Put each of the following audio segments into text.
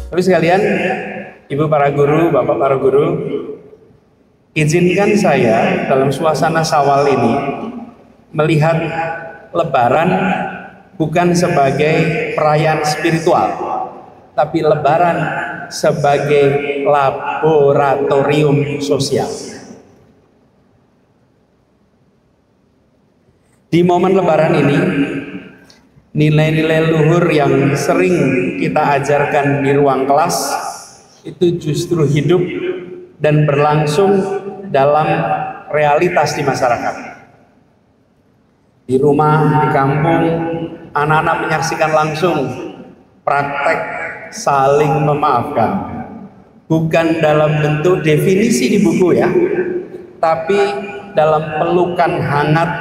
Tapi sekalian, ibu para guru, bapak para guru, izinkan saya dalam suasana Syawal ini melihat Lebaran bukan sebagai perayaan spiritual, tapi Lebaran sebagai laboratorium sosial. Di momen Lebaran ini, nilai-nilai luhur yang sering kita ajarkan di ruang kelas itu justru hidup dan berlangsung dalam realitas di masyarakat. Di rumah, di kampung, anak-anak menyaksikan langsung praktek saling memaafkan. Bukan dalam bentuk definisi di buku ya, tapi dalam pelukan hangat,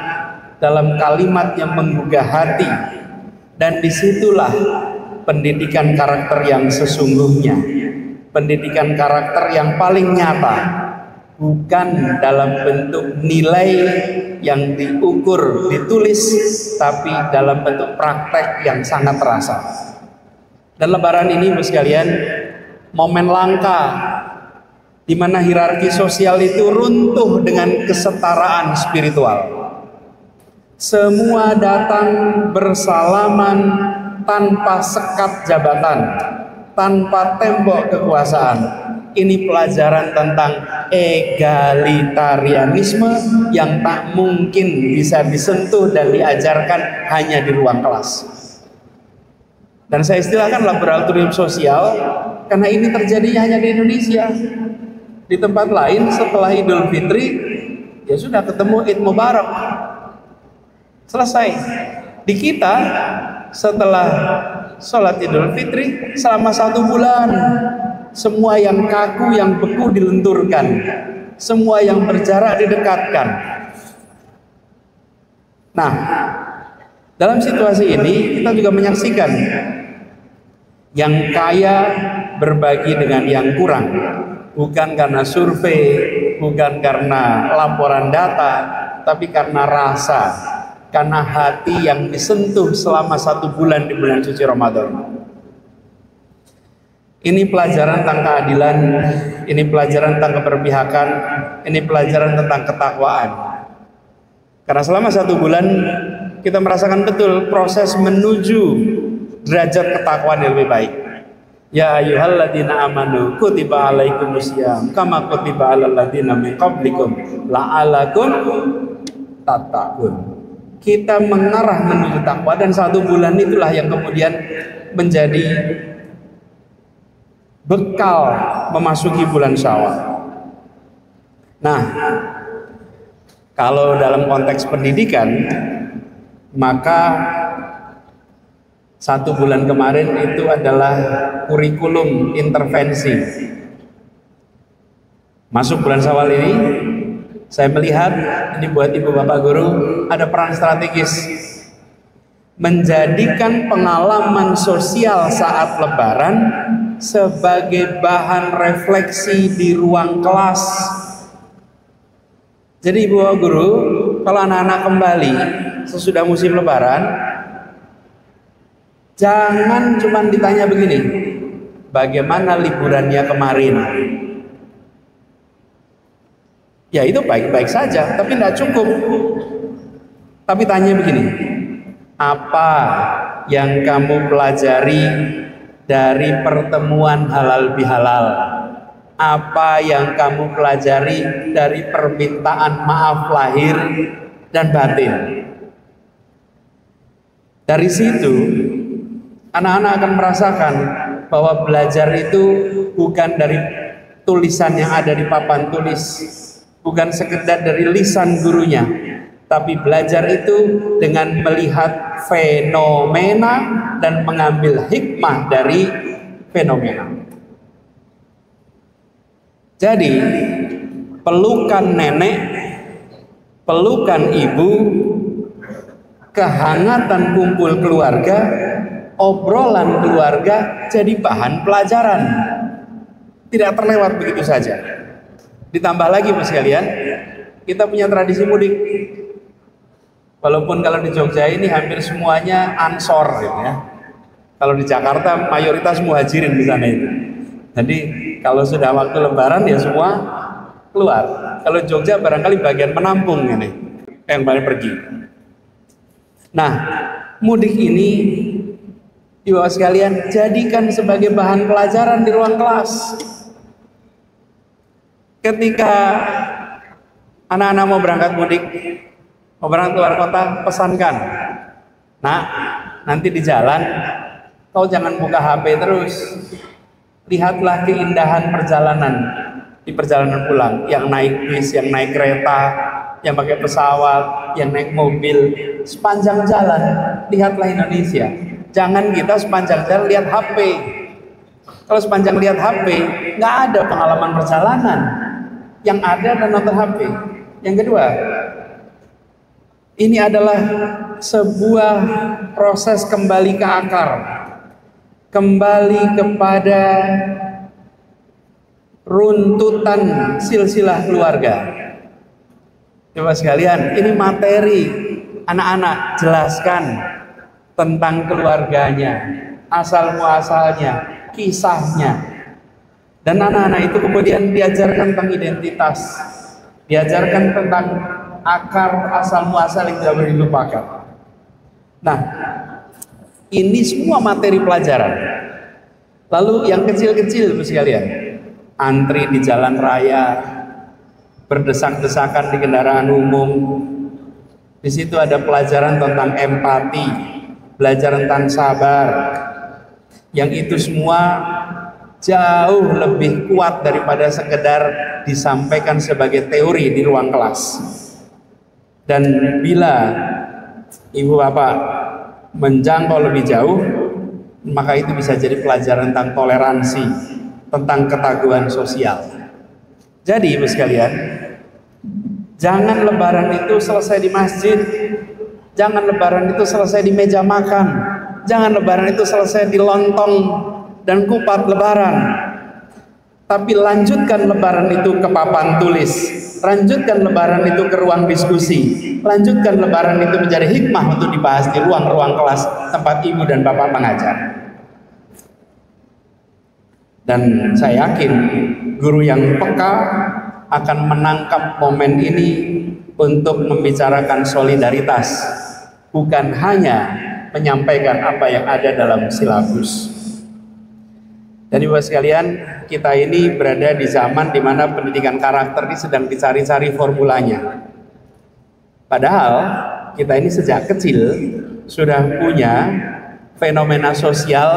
dalam kalimat yang menggugah hati. Dan disitulah pendidikan karakter yang sesungguhnya, pendidikan karakter yang paling nyata, bukan dalam bentuk nilai yang diukur, ditulis, tapi dalam bentuk praktek yang sangat terasa. Dan Lebaran ini, Ibu sekalian, momen langka di mana hierarki sosial itu runtuh dengan kesetaraan spiritual. Semua datang bersalaman tanpa sekat jabatan, tanpa tembok kekuasaan. Ini pelajaran tentang egalitarianisme yang tak mungkin bisa disentuh dan diajarkan hanya di ruang kelas. Dan saya istilahkan laboratorium sosial karena ini terjadinya hanya di Indonesia. Di tempat lain setelah Idul Fitri ya sudah ketemu Id Mubarak, selesai. Di kita setelah sholat Idul Fitri selama 1 bulan, semua yang kaku, yang beku dilenturkan, semua yang berjarak didekatkan. Nah, dalam situasi ini kita juga menyaksikan yang kaya berbagi dengan yang kurang, bukan karena survei, bukan karena laporan data, tapi karena rasa, karena hati yang disentuh selama 1 bulan di bulan suci Ramadan. Ini pelajaran tentang keadilan, ini pelajaran tentang keberpihakan, ini pelajaran tentang ketakwaan. Karena selama 1 bulan kita merasakan betul proses menuju derajat ketakwaan yang lebih baik. Ya ayyuhalladzina amanu kutiba alaikumusiyam kama kutiba alal ladzina min qablikum la'alakum tattaqun. Kita mengarah menuju takwa, dan 1 bulan itulah yang kemudian menjadi bekal memasuki bulan Syawal. Nah, kalau dalam konteks pendidikan, maka 1 bulan kemarin itu adalah kurikulum intervensi. Masuk bulan Syawal ini, saya melihat ini buat ibu bapak guru ada peran strategis menjadikan pengalaman sosial saat Lebaran sebagai bahan refleksi di ruang kelas. Jadi ibu bapak guru, kalau anak-anak kembali sesudah musim Lebaran, jangan cuma ditanya begini, bagaimana liburannya kemarin? Ya itu baik-baik saja, tapi tidak cukup. Tapi tanya begini, apa yang kamu pelajari dari pertemuan halal bihalal? Apa yang kamu pelajari dari permintaan maaf lahir dan batin? Dari situ anak-anak akan merasakan bahwa belajar itu bukan dari tulisan yang ada di papan tulis, bukan sekedar dari lisan gurunya, tapi belajar itu dengan melihat fenomena dan mengambil hikmah dari fenomena. Jadi pelukan nenek, pelukan ibu, kehangatan kumpul keluarga, obrolan keluarga jadi bahan pelajaran, tidak terlewat begitu saja. Ditambah lagi Mas sekalian, kita punya tradisi mudik. Walaupun kalau di Jogja ini hampir semuanya ansor gitu ya. Kalau di Jakarta mayoritas muhajirin di sana itu. Jadi kalau sudah waktu Lebaran ya semua keluar. Kalau Jogja barangkali bagian menampung ini yang banyak pergi. Nah, mudik ini Ibu sekalian jadikan sebagai bahan pelajaran di ruang kelas. Ketika anak-anak mau berangkat mudik, mau berangkat keluar kota, pesankan, nah nanti di jalan kau jangan buka HP terus, lihatlah keindahan perjalanan di perjalanan pulang, yang naik bis, yang naik kereta, yang pakai pesawat, yang naik mobil, sepanjang jalan lihatlah Indonesia. Jangan kita sepanjang jalan lihat HP. Kalau sepanjang lihat HP, nggak ada pengalaman perjalanan. Yang ada dan nonton HP. Yang kedua, ini adalah sebuah proses kembali ke akar, kembali kepada runtutan silsilah keluarga. Coba sekalian, ini materi anak-anak, jelaskan tentang keluarganya, asal muasalnya, kisahnya. Dan anak-anak itu kemudian diajarkan tentang identitas, diajarkan tentang akar asal muasal yang tidak boleh dilupakan. Nah, ini semua materi pelajaran. Lalu yang kecil-kecil sekalian, antri di jalan raya, berdesak-desakan di kendaraan umum. Di situ ada pelajaran tentang empati, belajar tentang sabar, yang itu semua jauh lebih kuat daripada sekedar disampaikan sebagai teori di ruang kelas. Dan bila ibu bapak menjangkau lebih jauh, maka itu bisa jadi pelajaran tentang toleransi, tentang ketaguhan sosial. Jadi ibu sekalian, jangan lebaran itu selesai di masjid, jangan lebaran itu selesai di meja makan, jangan lebaran itu selesai di lontong dan kupat lebaran. Tapi lanjutkan lebaran itu ke papan tulis, lanjutkan lebaran itu ke ruang diskusi, lanjutkan lebaran itu menjadi hikmah untuk dibahas di ruang-ruang kelas tempat ibu dan bapak mengajar. Dan saya yakin guru yang peka akan menangkap momen ini untuk membicarakan solidaritas, bukan hanya menyampaikan apa yang ada dalam silabus. Dan ibu sekalian, kita ini berada di zaman di mana pendidikan karakter ini sedang dicari-cari formulanya. Padahal kita ini sejak kecil sudah punya fenomena sosial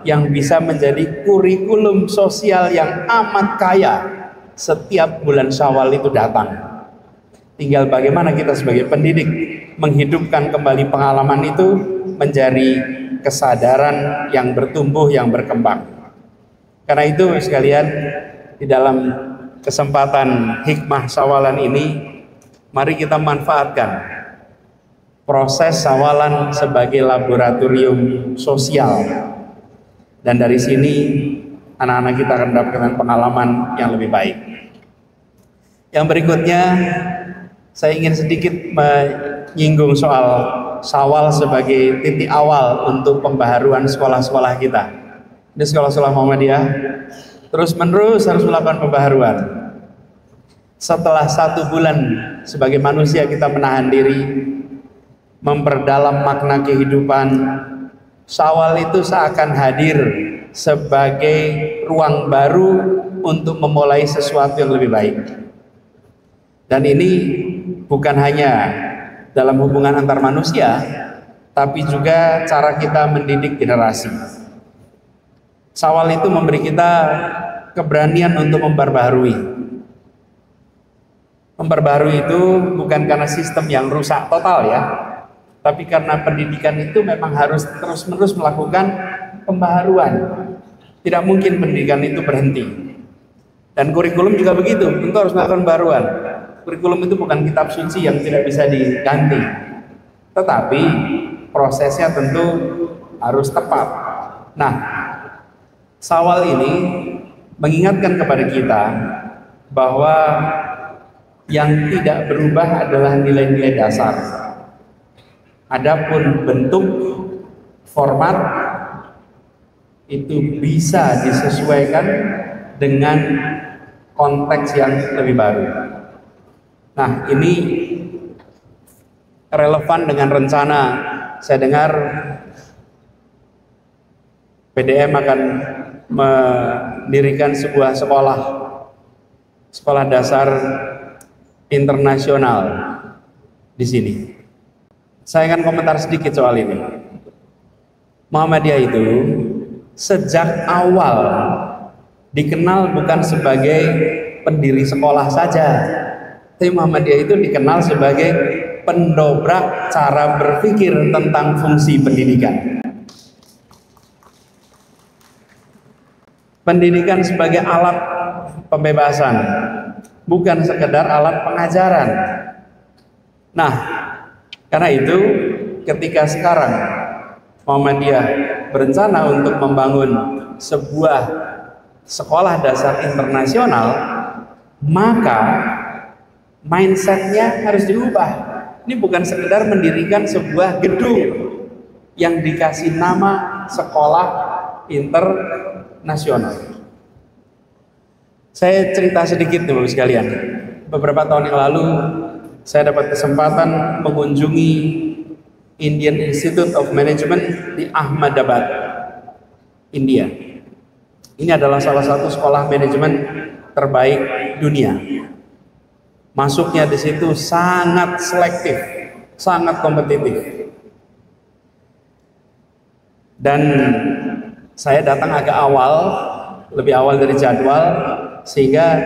yang bisa menjadi kurikulum sosial yang amat kaya. Setiap bulan Syawal itu datang. Tinggal bagaimana kita sebagai pendidik menghidupkan kembali pengalaman itu menjadi kesadaran yang bertumbuh, yang berkembang. Karena itu sekalian, di dalam kesempatan hikmah Syawalan ini, mari kita manfaatkan proses Syawalan sebagai laboratorium sosial. Dan dari sini anak-anak kita akan mendapatkan pengalaman yang lebih baik. Yang berikutnya, saya ingin sedikit menyinggung soal Syawal sebagai titik awal untuk pembaharuan sekolah-sekolah kita. Di sekolah-sekolah Muhammadiyah terus-menerus harus melakukan pembaharuan. Setelah 1 bulan sebagai manusia kita menahan diri, memperdalam makna kehidupan, Syawal itu seakan hadir sebagai ruang baru untuk memulai sesuatu yang lebih baik. Dan ini bukan hanya dalam hubungan antar manusia, tapi juga cara kita mendidik generasi. Syawal itu memberi kita keberanian untuk memperbaharui. Memperbaharui itu bukan karena sistem yang rusak total ya, tapi karena pendidikan itu memang harus terus-menerus melakukan pembaharuan. Tidak mungkin pendidikan itu berhenti. Dan kurikulum juga begitu, tentu harus melakukan pembaharuan. Kurikulum itu bukan kitab suci yang tidak bisa diganti, tetapi prosesnya tentu harus tepat. Nah, Syawal ini mengingatkan kepada kita bahwa yang tidak berubah adalah nilai-nilai dasar. Adapun bentuk, format, itu bisa disesuaikan dengan konteks yang lebih baru. Nah, ini relevan dengan rencana. Saya dengar PDM akan mendirikan sebuah sekolah dasar internasional di sini. Saya akan komentar sedikit soal ini. Muhammadiyah itu sejak awal dikenal bukan sebagai pendiri sekolah saja, tapi Muhammadiyah itu dikenal sebagai pendobrak cara berpikir tentang fungsi pendidikan. Pendidikan sebagai alat pembebasan, bukan sekedar alat pengajaran. Nah, karena itu ketika sekarang Muhammadiyah berencana untuk membangun sebuah sekolah dasar internasional, maka mindsetnya harus diubah. Ini bukan sekedar mendirikan sebuah gedung yang dikasih nama sekolah internasional. Saya cerita sedikit dulu sekalian. Beberapa tahun yang lalu saya dapat kesempatan mengunjungi Indian Institute of Management di Ahmedabad, India. Ini adalah salah satu sekolah manajemen terbaik dunia. Masuknya di situ sangat selektif, sangat kompetitif. Dan saya datang agak awal, lebih awal dari jadwal, sehingga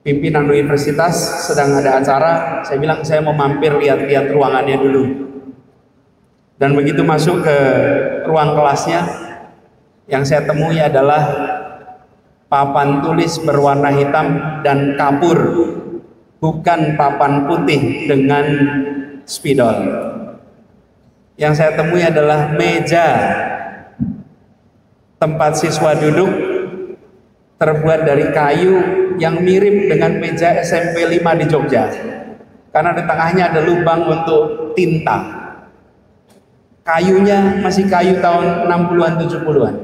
pimpinan universitas sedang ada acara. Saya bilang saya mau mampir lihat-lihat ruangannya dulu. Dan begitu masuk ke ruang kelasnya, yang saya temui adalah papan tulis berwarna hitam dan kapur, bukan papan putih dengan spidol. Yang saya temui adalah meja tempat siswa duduk terbuat dari kayu yang mirip dengan meja SMP 5 di Jogja, karena di tengahnya ada lubang untuk tinta. Kayunya masih kayu tahun 60-an 70-an.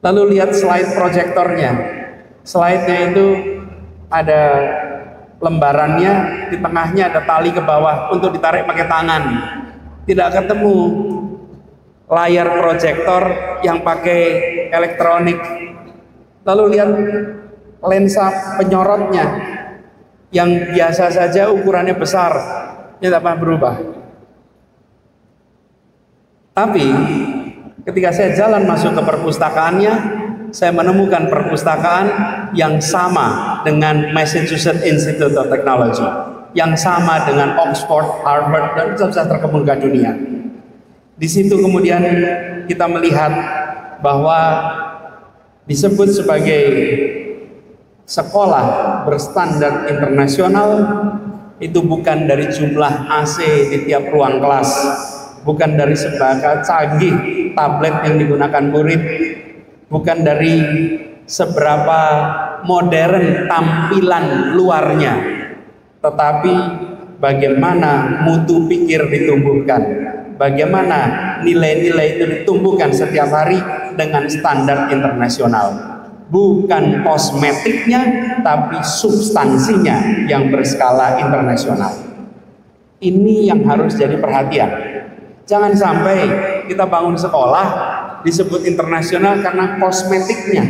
Lalu lihat slide proyektornya. Slide-nya itu ada lembarannya, di tengahnya ada tali ke bawah untuk ditarik pakai tangan. Tidak ketemu layar proyektor yang pakai elektronik. Lalu lihat lensa penyorotnya yang biasa saja ukurannya besar, tidak pernah berubah. Tapi ketika saya jalan masuk ke perpustakaannya, saya menemukan perpustakaan yang sama dengan Massachusetts Institute of Technology, yang sama dengan Oxford, Harvard, dan universitas terkemuka dunia. Di situ kemudian kita melihat bahwa disebut sebagai sekolah berstandar internasional itu bukan dari jumlah AC di tiap ruang kelas, bukan dari seberapa canggih tablet yang digunakan murid, bukan dari seberapa modern tampilan luarnya, tetapi bagaimana mutu pikir ditumbuhkan, bagaimana nilai-nilai itu ditumbuhkan setiap hari dengan standar internasional. Bukan kosmetiknya, tapi substansinya yang berskala internasional. Ini yang harus jadi perhatian. Jangan sampai kita bangun sekolah disebut internasional karena kosmetiknya,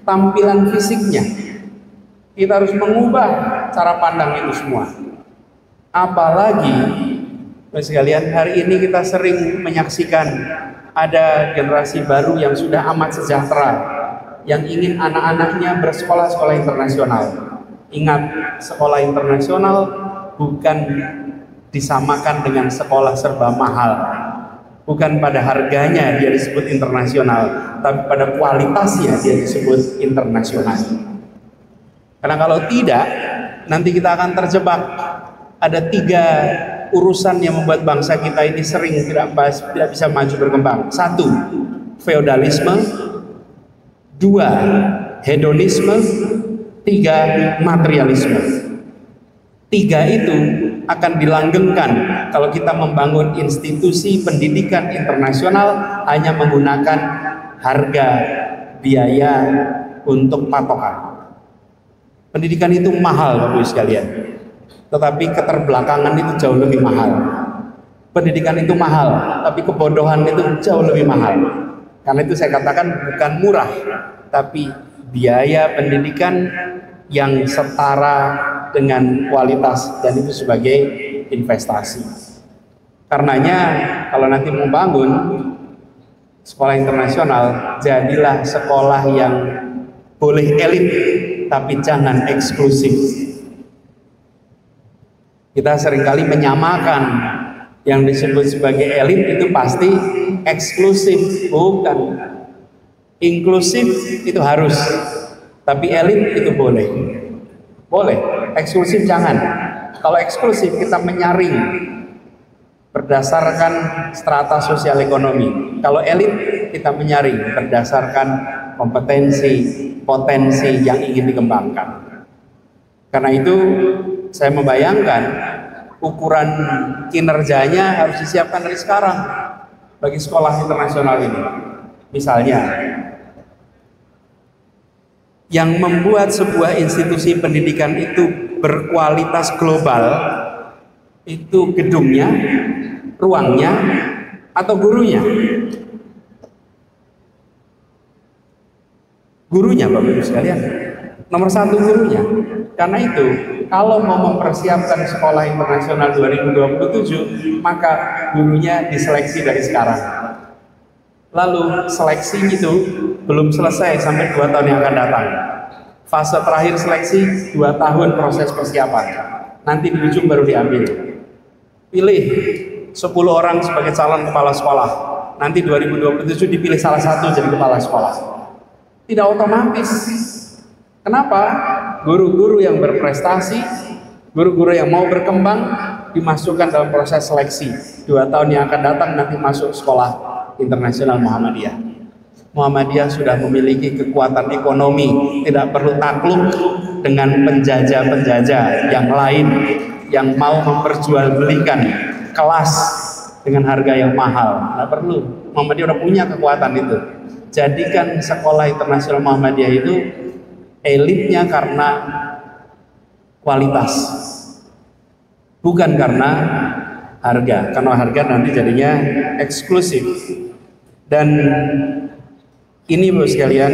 tampilan fisiknya. Kita harus mengubah cara pandang itu semua. Apalagi sekalian, hari ini kita sering menyaksikan ada generasi baru yang sudah amat sejahtera, yang ingin anak-anaknya bersekolah-sekolah internasional. Ingat, sekolah internasional bukan disamakan dengan sekolah serba mahal. Bukan pada harganya dia disebut internasional, tapi pada kualitasnya dia disebut internasional. Karena kalau tidak, nanti kita akan terjebak. Ada 3 urusan yang membuat bangsa kita ini sering tidak bisa maju berkembang. 1, feodalisme. 2, hedonisme. 3, materialisme. 3 itu akan dilanggengkan kalau kita membangun institusi pendidikan internasional hanya menggunakan harga biaya untuk patokan. Pendidikan itu mahal Bapak Ibu sekalian, tetapi keterbelakangan itu jauh lebih mahal. Pendidikan itu mahal, tapi kebodohan itu jauh lebih mahal. Karena itu saya katakan bukan murah, tapi biaya pendidikan yang setara dengan kualitas, dan itu sebagai investasi. Karenanya kalau nanti membangun sekolah internasional, jadilah sekolah yang boleh elit tapi jangan eksklusif. Kita seringkali menyamakan yang disebut sebagai elit itu pasti eksklusif, bukan. Inklusif itu harus, tapi elit itu boleh. Boleh, eksklusif jangan. Kalau eksklusif kita menyaring berdasarkan strata sosial ekonomi. Kalau elit kita menyaring berdasarkan kompetensi, potensi yang ingin dikembangkan. Karena itu saya membayangkan ukuran kinerjanya harus disiapkan dari sekarang bagi sekolah internasional ini. Misalnya, yang membuat sebuah institusi pendidikan itu berkualitas global itu gedungnya, ruangnya, atau gurunya? Gurunya Bapak Ibu sekalian. Nomor satu gurunya. Karena itu kalau mau mempersiapkan sekolah internasional 2027, maka gurunya diseleksi dari sekarang. Lalu seleksi itu belum selesai sampai 2 tahun yang akan datang. Fase terakhir seleksi 2 tahun proses persiapan. Nanti di ujung baru diambil. Pilih 10 orang sebagai calon kepala sekolah. Nanti 2027 dipilih salah satu jadi kepala sekolah. Tidak otomatis. Kenapa? Guru-guru yang berprestasi, guru-guru yang mau berkembang dimasukkan dalam proses seleksi. 2 tahun yang akan datang nanti masuk sekolah internasional Muhammadiyah. Muhammadiyah sudah memiliki kekuatan ekonomi, tidak perlu takluk dengan penjajah-penjajah yang lain yang mau memperjualbelikan kelas dengan harga yang mahal. Tidak perlu. Muhammadiyah sudah punya kekuatan itu. Jadikan sekolah internasional Muhammadiyah itu elitnya karena kualitas, bukan karena harga. Karena harga nanti jadinya eksklusif. Dan ini Bapak sekalian,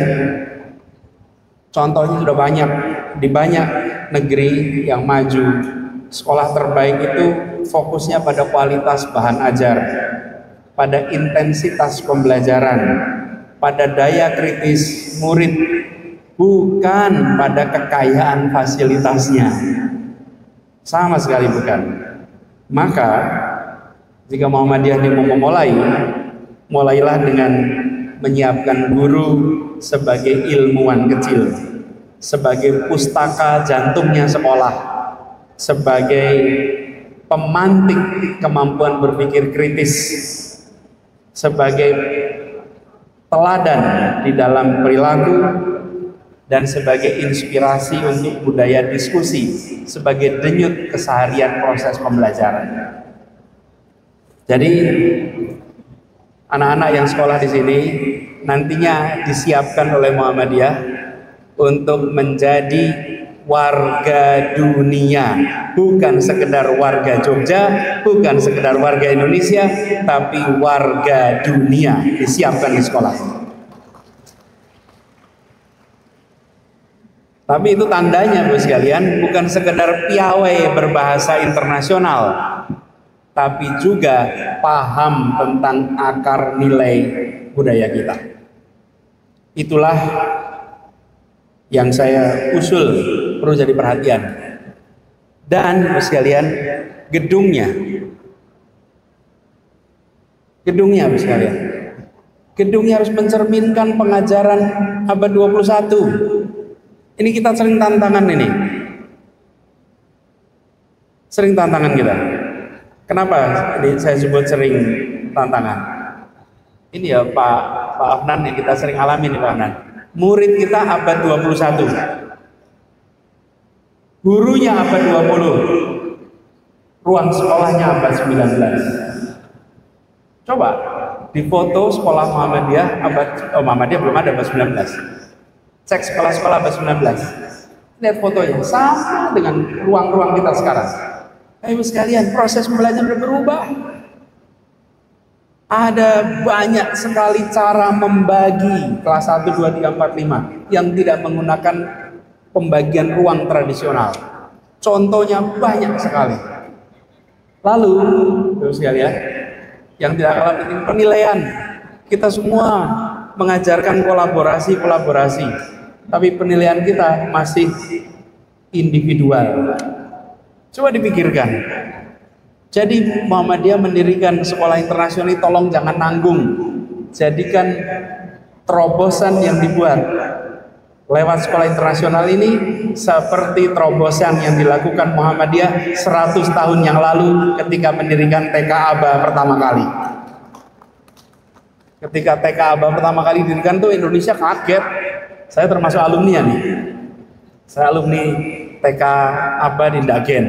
contohnya sudah banyak di banyak negeri yang maju. Sekolah terbaik itu fokusnya pada kualitas bahan ajar, pada intensitas pembelajaran, pada daya kritis murid, bukan pada kekayaan fasilitasnya. Sama sekali bukan. Maka jika Muhammadiyah ini mau memulai, mulailah dengan menyiapkan guru sebagai ilmuwan kecil, sebagai pustaka jantungnya sekolah, sebagai pemantik kemampuan berpikir kritis, sebagai teladan di dalam perilaku, dan sebagai inspirasi untuk budaya diskusi, sebagai denyut keseharian proses pembelajaran. Jadi anak-anak yang sekolah di sini nantinya disiapkan oleh Muhammadiyah untuk menjadi warga dunia, bukan sekedar warga Jogja, bukan sekedar warga Indonesia, tapi warga dunia disiapkan di sekolah. Tapi itu tandanya Bapak sekalian, bukan sekedar piawai berbahasa internasional, tapi juga paham tentang akar nilai budaya kita. Itulah yang saya usul perlu jadi perhatian. Dan Bapak sekalian, gedungnya Bapak sekalian, gedungnya harus mencerminkan pengajaran abad 21. Ini kita sering tantangan ini. Sering tantangan kita. Kenapa ini saya sebut sering tantangan? Ini ya Pak Afnan yang kita sering alami nih Pak Afnan. Murid kita abad 21. Gurunya abad 20. ruang sekolahnya abad 19. Coba di foto sekolah Muhammadiyah Muhammadiyah belum ada abad 19. Cek sekolah-sekolah abad 19. Lihat fotonya, sama dengan ruang-ruang kita sekarang. Ibu sekalian, proses belajar berubah. Ada banyak sekali cara membagi kelas 1, 2, 3, 4, 5 yang tidak menggunakan pembagian ruang tradisional. Contohnya banyak sekali. Lalu, ibu sekalian, yang tidak kalah penting penilaian. Kita semua mengajarkan kolaborasi, tapi penilaian kita masih individual. Coba dipikirkan. Jadi Muhammadiyah mendirikan sekolah internasional ini, tolong jangan nanggung. Jadikan terobosan yang dibuat lewat sekolah internasional ini seperti terobosan yang dilakukan Muhammadiyah 100 tahun yang lalu ketika mendirikan TK Aba pertama kali. Ketika TK Aba pertama kali didirikan tuh Indonesia kaget. Saya termasuk alumni nih. Saya alumni TK Aba di Ndagen.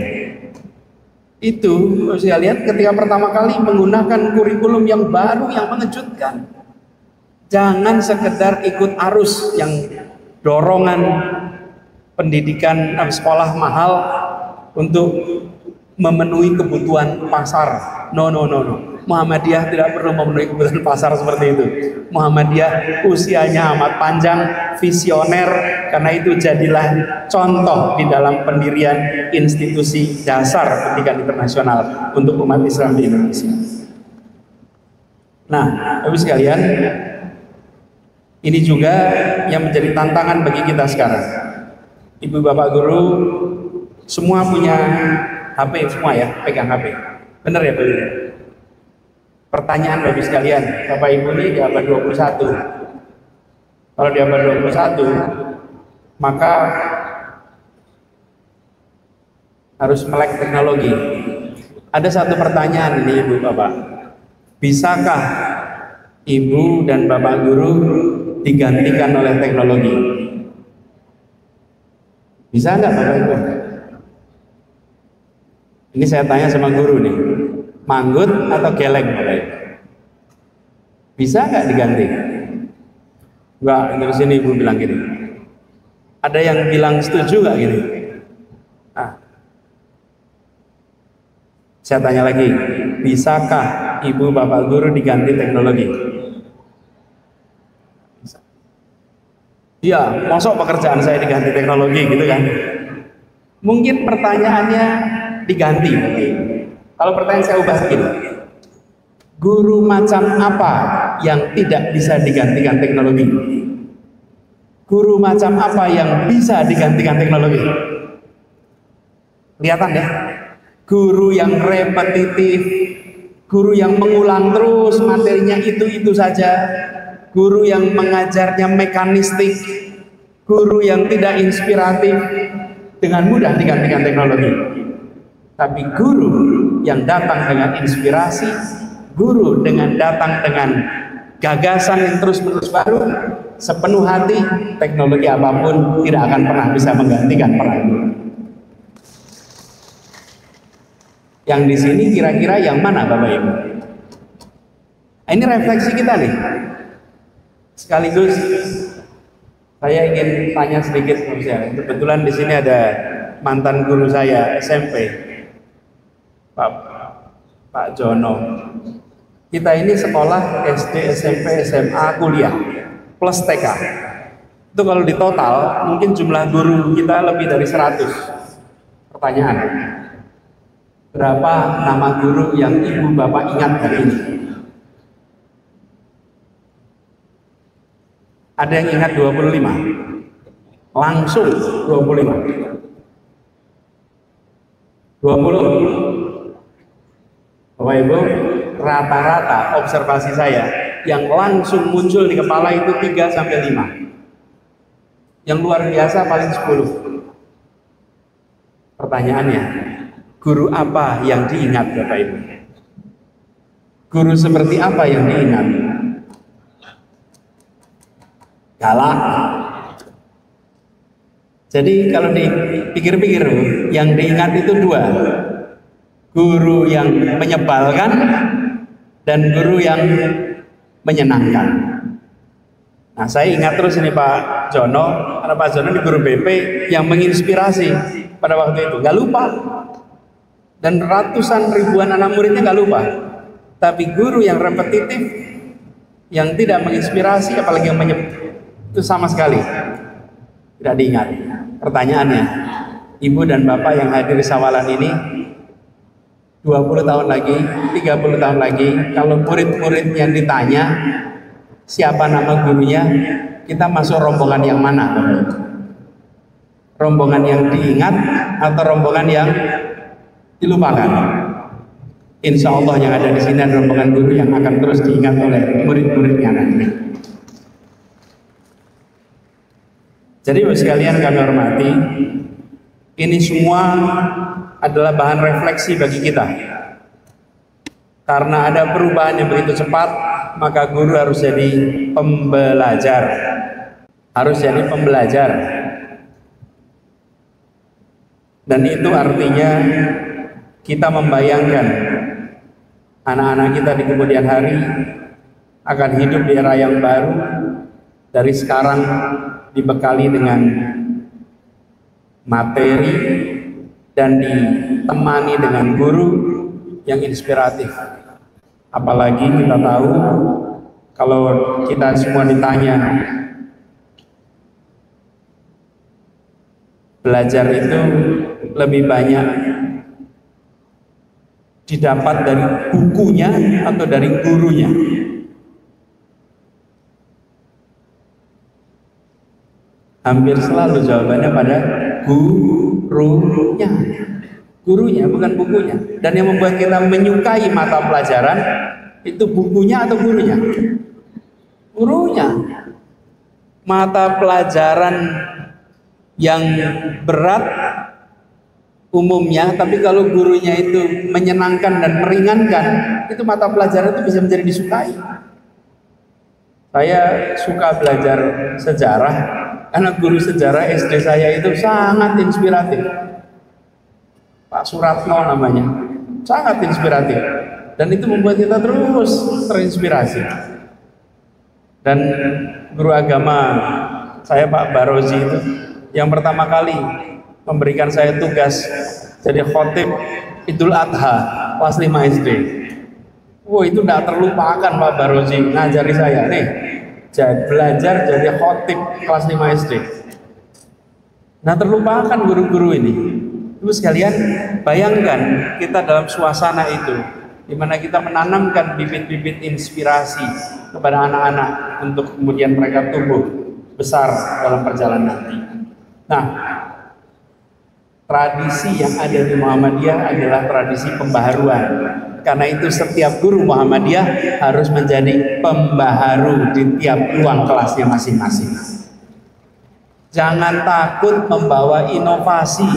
Itu saya lihat ketika pertama kali menggunakan kurikulum yang baru yang mengejutkan. Jangan sekedar ikut arus yang dorongan pendidikan sekolah mahal untuk memenuhi kebutuhan pasar. No. Muhammadiyah tidak perlu memenuhi kebutuhan pasar seperti itu. Muhammadiyah usianya amat panjang, visioner, karena itu jadilah contoh di dalam pendirian institusi dasar pendidikan internasional untuk umat Islam di Indonesia. Nah, Bapak sekalian, ini juga yang menjadi tantangan bagi kita sekarang. Ibu bapak guru semua punya HP, semua ya, pegang HP. Benar ya, Bu? Pertanyaan Bapak sekalian, Bapak Ibu ini di abad 21. Kalau di abad 21, maka harus melek teknologi. Ada satu pertanyaan ini Ibu Bapak. Bisakah Ibu dan Bapak guru digantikan oleh teknologi? Bisa nggak Bapak Ibu? Ini saya tanya sama guru nih, manggut atau geleng Bapak Ibu? Bisa nggak diganti? Enggak, dari sini Ibu bilang gini. Ada yang bilang setuju nggak gini? Saya tanya lagi, bisakah Ibu Bapak guru diganti teknologi? Iya, masuk pekerjaan saya diganti teknologi gitu kan? Mungkin pertanyaannya diganti. Kalau pertanyaan saya ubah begini, guru macam apa yang tidak bisa digantikan teknologi? Guru macam apa yang bisa digantikan teknologi? Kelihatan ya? Guru yang repetitif, guru yang mengulang terus materinya itu saja, guru yang mengajarnya mekanistik, guru yang tidak inspiratif, dengan mudah digantikan teknologi. Tapi guru yang datang dengan inspirasi, guru dengan datang dengan gagasan yang terus-menerus baru, sepenuh hati, teknologi apapun tidak akan pernah bisa menggantikan peran guru. Yang di sini kira-kira yang mana Bapak Ibu? Ini refleksi kita nih. Sekaligus saya ingin tanya sedikit sama saya. Kebetulan di sini ada mantan guru saya SMP, Pak Jono. Kita ini sekolah SD, SMP, SMA, kuliah plus TK. Itu kalau di total mungkin jumlah guru kita lebih dari 100. Pertanyaan, berapa nama guru yang Ibu Bapak ingat hari ini? Ada yang ingat 25? Langsung 25. 20? Bapak Ibu, rata-rata observasi saya yang langsung muncul di kepala itu 3 sampai 5. Yang luar biasa paling 10. Pertanyaannya, guru apa yang diingat Bapak Ibu? Guru seperti apa yang diingat? Galak. Jadi kalau dipikir-pikir, yang diingat itu 2. Guru yang menyebalkan dan guru yang menyenangkan. Nah, saya ingat terus ini Pak Jono, karena Pak Jono ini guru BP yang menginspirasi pada waktu itu, nggak lupa. Dan ratusan ribuan anak muridnya nggak lupa. Tapi guru yang repetitif, yang tidak menginspirasi, apalagi yang itu sama sekali tidak diingat. Pertanyaannya, Ibu dan Bapak yang hadir di Sawalan ini 20 tahun lagi, 30 tahun lagi, kalau murid-murid yang ditanya siapa nama gurunya, kita masuk rombongan yang mana? Rombongan yang diingat atau rombongan yang dilupakan? Insya Allah yang ada di sini adalah rombongan guru yang akan terus diingat oleh murid-muridnya nanti. Jadi sekalian kami hormati, ini semua adalah bahan refleksi bagi kita. Karena ada perubahan yang begitu cepat, maka guru harus jadi pembelajar. Harus jadi pembelajar. Dan itu artinya kita membayangkan anak-anak kita di kemudian hari akan hidup di era yang baru, dari sekarang dibekali dengan materi dan ditemani dengan guru yang inspiratif. Apalagi kita tahu kalau kita semua ditanya, belajar itu lebih banyak didapat dari bukunya atau dari gurunya. Hampir selalu jawabannya pada gurunya. Gurunya, bukan bukunya. Dan yang membuat kita menyukai mata pelajaran itu bukunya atau gurunya? Gurunya. Mata pelajaran yang berat umumnya, tapi kalau gurunya itu menyenangkan dan meringankan, itu mata pelajaran itu bisa menjadi disukai. Saya suka belajar sejarah karena guru sejarah SD saya itu sangat inspiratif. Pak Suratno namanya, sangat inspiratif, dan itu membuat kita terus terinspirasi. Dan guru agama saya Pak Barozi itu yang pertama kali memberikan saya tugas jadi khotib Idul Adha kelas 5 SD. Wah, itu tidak terlupakan Pak Barozi ngajari saya nih, belajar jadi khotib kelas 5 SD. Nah, terlupakan guru-guru ini. Ibu sekalian, bayangkan kita dalam suasana itu, di mana kita menanamkan bibit-bibit inspirasi kepada anak-anak untuk kemudian mereka tumbuh besar dalam perjalanan nanti. Nah, tradisi yang ada di Muhammadiyah adalah tradisi pembaharuan. Karena itu setiap guru Muhammadiyah harus menjadi pembaharu di tiap ruang kelasnya masing-masing. Jangan takut membawa inovasi,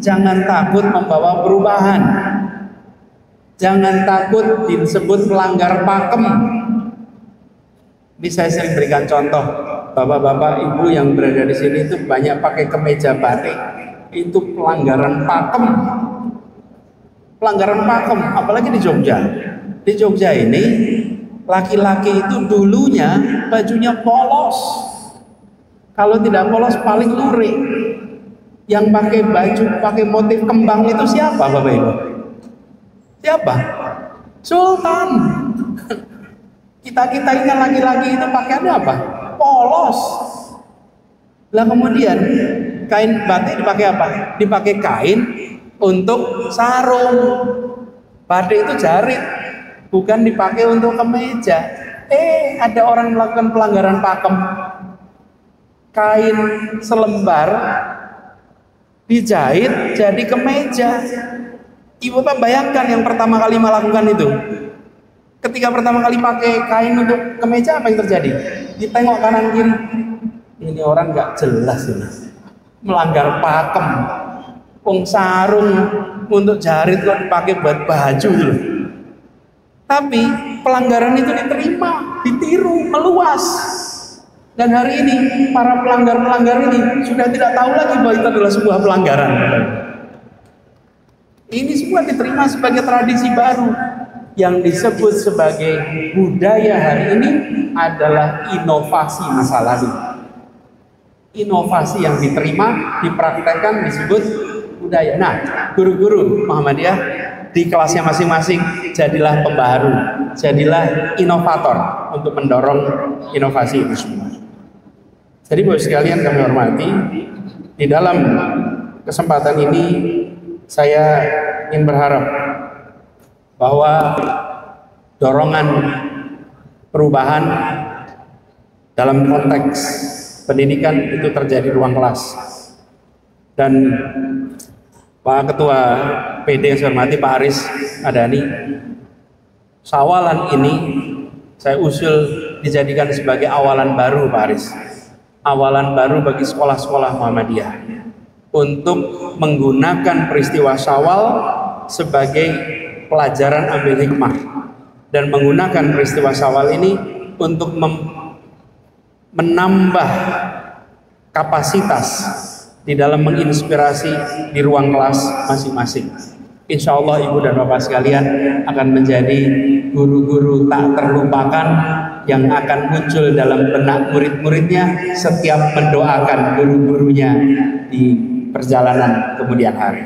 jangan takut membawa perubahan, jangan takut disebut pelanggar pakem. Ini saya sering berikan contoh, bapak-bapak, ibu yang berada di sini itu banyak pakai kemeja batik, itu pelanggaran pakem. Pelanggaran pakem, apalagi di Jogja. Di Jogja ini laki-laki itu dulunya bajunya polos. Kalau tidak polos paling lurik. Yang pakai baju pakai motif kembang itu siapa Bapak Ibu? Siapa? Sultan. Kita ini laki-laki itu pakaiannya apa? Polos. Lah kemudian kain batik dipakai apa? Dipakai kain untuk sarung. Batik itu jarit, bukan dipakai untuk kemeja. Ada orang melakukan pelanggaran pakem. Kain selembar dijahit jadi kemeja. Ibu Bapak bayangkan yang pertama kali melakukan itu. Ketika pertama kali pakai kain untuk kemeja, apa yang terjadi? Ditengok kanan kiri, ini orang nggak jelas ini, melanggar pakem. Wong sarung untuk jarit kok dipakai buat baju loh. Tapi pelanggaran itu diterima, ditiru, meluas. Dan hari ini para pelanggar-pelanggar ini sudah tidak tahu lagi bahwa itu adalah sebuah pelanggaran. Ini semua diterima sebagai tradisi baru. Yang disebut sebagai budaya hari ini adalah inovasi masa lalu. Inovasi yang diterima, dipraktekkan disebut budaya. Nah, guru-guru Muhammadiyah di kelasnya masing-masing jadilah pembaharu, jadilah inovator untuk mendorong inovasi itu semua. Jadi Bapak sekalian kami hormati, di dalam kesempatan ini saya ingin berharap bahwa dorongan perubahan dalam konteks pendidikan itu terjadi ruang kelas. Dan Pak Ketua PD yang saya hormati Pak Aris Adani, awalan ini saya usul dijadikan sebagai awalan baru Pak Aris, awalan baru bagi sekolah-sekolah Muhammadiyah untuk menggunakan peristiwa Syawal sebagai pelajaran ambil hikmah dan menggunakan peristiwa Syawal ini untuk menambah kapasitas di dalam menginspirasi di ruang kelas masing-masing. Insya Allah Ibu dan Bapak sekalian akan menjadi guru-guru tak terlupakan yang akan muncul dalam benak murid-muridnya setiap mendoakan guru-gurunya di perjalanan kemudian hari.